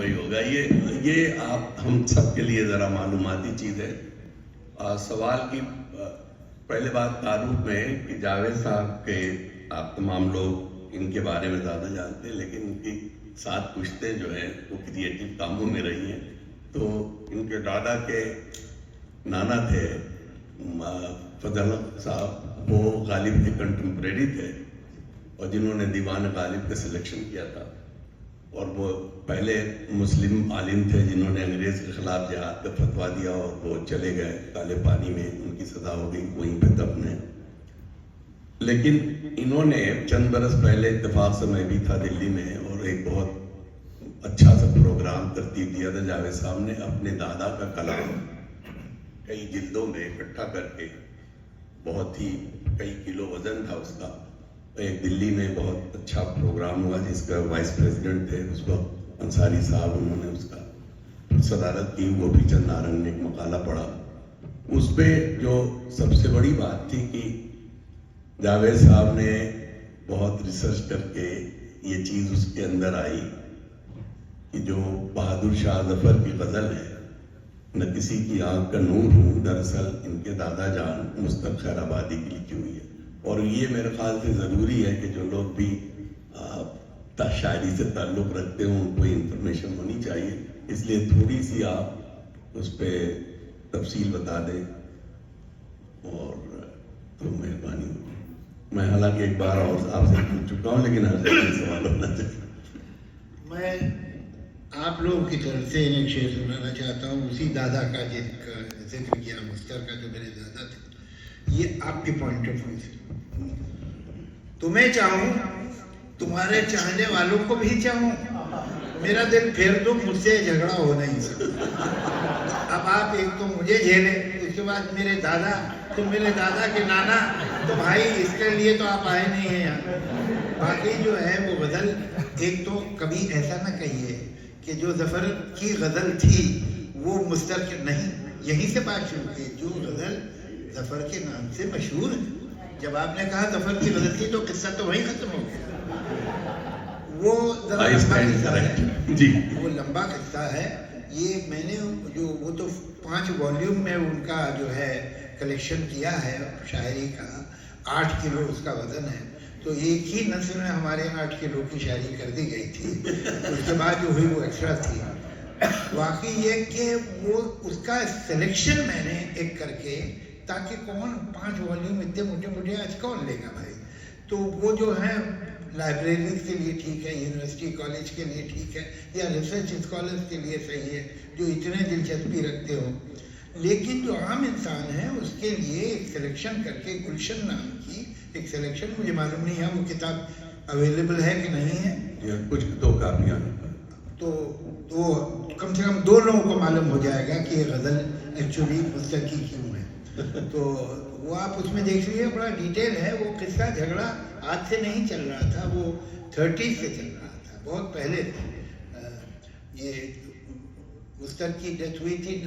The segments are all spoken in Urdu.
وہی ہوگا. یہ آپ ہم سب کے لیے ذرا معلوماتی چیز ہے. سوال کی پہلے بات تعارف میں ہے کہ جاوید صاحب کے آپ تمام لوگ ان کے بارے میں زیادہ جانتے ہیں، لیکن ان کی سات پشتیں جو ہیں وہ کریٹو کاموں میں رہی ہیں. تو ان کے دادا کے نانا تھے فضل صاحب، وہ غالب کے کنٹمپریری تھے اور جنہوں نے دیوان غالب کا سلیکشن کیا تھا، اور وہ پہلے مسلم عالم تھے جنہوں نے انگریز کے خلاف جہاد کا فتویٰ دیا اور وہ چلے گئے کالے پانی میں، ان کی سزا ہو گئی، وہیں پہ دفن ہے. لیکن انہوں نے چند برس پہلے اتفاق سے میں بھی تھا دلی میں، اور ایک بہت اچھا سا پروگرام ترتیب دیا تھا. جاوید صاحب نے اپنے دادا کا کلام کئی جلدوں میں اکٹھا کر کے، بہت ہی کئی کلو وزن تھا اس کا. ایک دلی میں بہت اچھا پروگرام ہوا جس کا وائس پریزیڈنٹ تھے اس وقت انصاری صاحب، انہوں نے اس کا صدارت کی. وہ بھی چند نارنگ نے ایک مقالہ پڑھا. اس پہ جو سب سے بڑی بات تھی کہ جاوید صاحب نے بہت ریسرچ کر کے یہ چیز اس کے اندر آئی کہ جو بہادر شاہ ظفر کی غزل ہے، نہ کسی کی آنکھ کا نور ہوں، دراصل ان کے دادا جان مصطفی خیر آبادی کی لکھی ہوئی ہے. اور یہ میرے خیال سے ضروری ہے کہ جو لوگ بھی شاعری سے تعلق رکھتے ہوں ان کو انفارمیشن ہونی چاہیے. اس لیے تھوڑی سی آپ اس پہ تفصیل بتا دیں اور تو مہربانی ہوگی. میں حالانکہ ایک بار اور آپ سے پوچھ چکا ہوں، لیکن ہر جگہ سوال ہونا چاہیے. میں آپ لوگوں کی طرف سے ایک شعر سنانا چاہتا ہوں، اسی دادا کا جن کا ذکر کیا مستر کا، جو میرے دادا تھے. یہ آپ کے پوائنٹ آف ویو سے. تمہیں چاہوں، تمہارے چاہنے والوں کو بھی چاہوں، میرا دل پھیر دو، مجھ سے جھگڑا ہو نہیں سکتا. اب آپ ایک تو مجھے جھیلیں، اس کے بعد میرے دادا، تم میرے دادا کے نانا، تو بھائی اس کے لیے تو آپ آئے نہیں ہیں یہاں. باقی جو ہے وہ غزل، ایک تو کبھی ایسا نہ کہیے کہ جو ظفر کی غزل تھی وہ مستر کے نہیں. یہیں سے بات شروع کی، جو غزل ظفر کے نام سے مشہور ہے. جب آپ نے کہا ظفر کی غزل تھی تو قصہ تو وہیں ختم ہو گیا. وہ ذرا لمبا قصہ ہے جی، وہ لمبا قصہ ہے. یہ میں نے جو وہ تو 5 والیوم میں ان کا جو ہے کلیکشن کیا ہے شاعری کا. 8 کلو اس کا وزن ہے. تو ایک ہی نثر میں ہمارے 8 کلو کی شاعری کر دی گئی تھی. اس کے بعد جو ہوئی وہ ایکسٹرا تھی. واقعی یہ کہ وہ اس کا سلیکشن میں نے ایک کر کے، تاکہ کون 5 والیوم اتنے موٹے موٹے آج کون لے گا بھائی. تو وہ جو ہے لائبریریز کے لیے ٹھیک ہے، یونیورسٹی کالج کے لیے ٹھیک ہے، یا ریسرچ اسکالرس کے لیے صحیح ہے جو اتنے دلچسپی رکھتے ہوں. لیکن جو عام انسان ہے اس کے لیے ایک سلیکشن کر کے، گلشن نام کی ایک سلیکشن، مجھے معلوم نہیں ہے وہ کتاب اویلیبل ہے کہ نہیں ہے، کچھ 2 کاپیاں، تو کم سے کم 2 لوگوں کو معلوم ہو جائے گا کہ یہ غزل ایکچولی مستر کی کیوں ہے. تو وہ آپ اس میں دیکھ لیجیے، بڑا ڈیٹیل ہے. وہ قصہ جھگڑا آج سے نہیں چل رہا تھا، وہ 30 سے چل رہا تھا، بہت پہلے تھے. یہ مستر کی ڈیتھ ہوئی تھی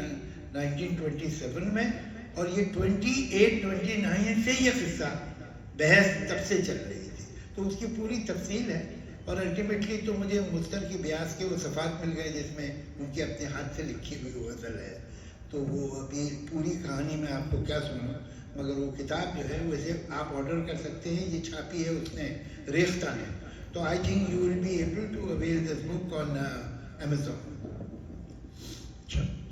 1927 میں، اور یہ 28-29 سے یہ قصہ بحث تب سے چل رہی تھی. تو اس کی پوری تفصیل ہے. اور الٹیمیٹلی تو مجھے مستر کی بیاس کے وہ صفحات مل گئے جس میں ان کے اپنے ہاتھ سے لکھی ہوئی غزل ہے. تو وہ ابھی پوری کہانی میں آپ کو کیا سنوں، مگر وہ کتاب جو ہے ویسے آپ آرڈر کر سکتے ہیں. یہ چھاپی ہے اس نے ریختہ نے. تو I think you will be able to avail this book on Amazon.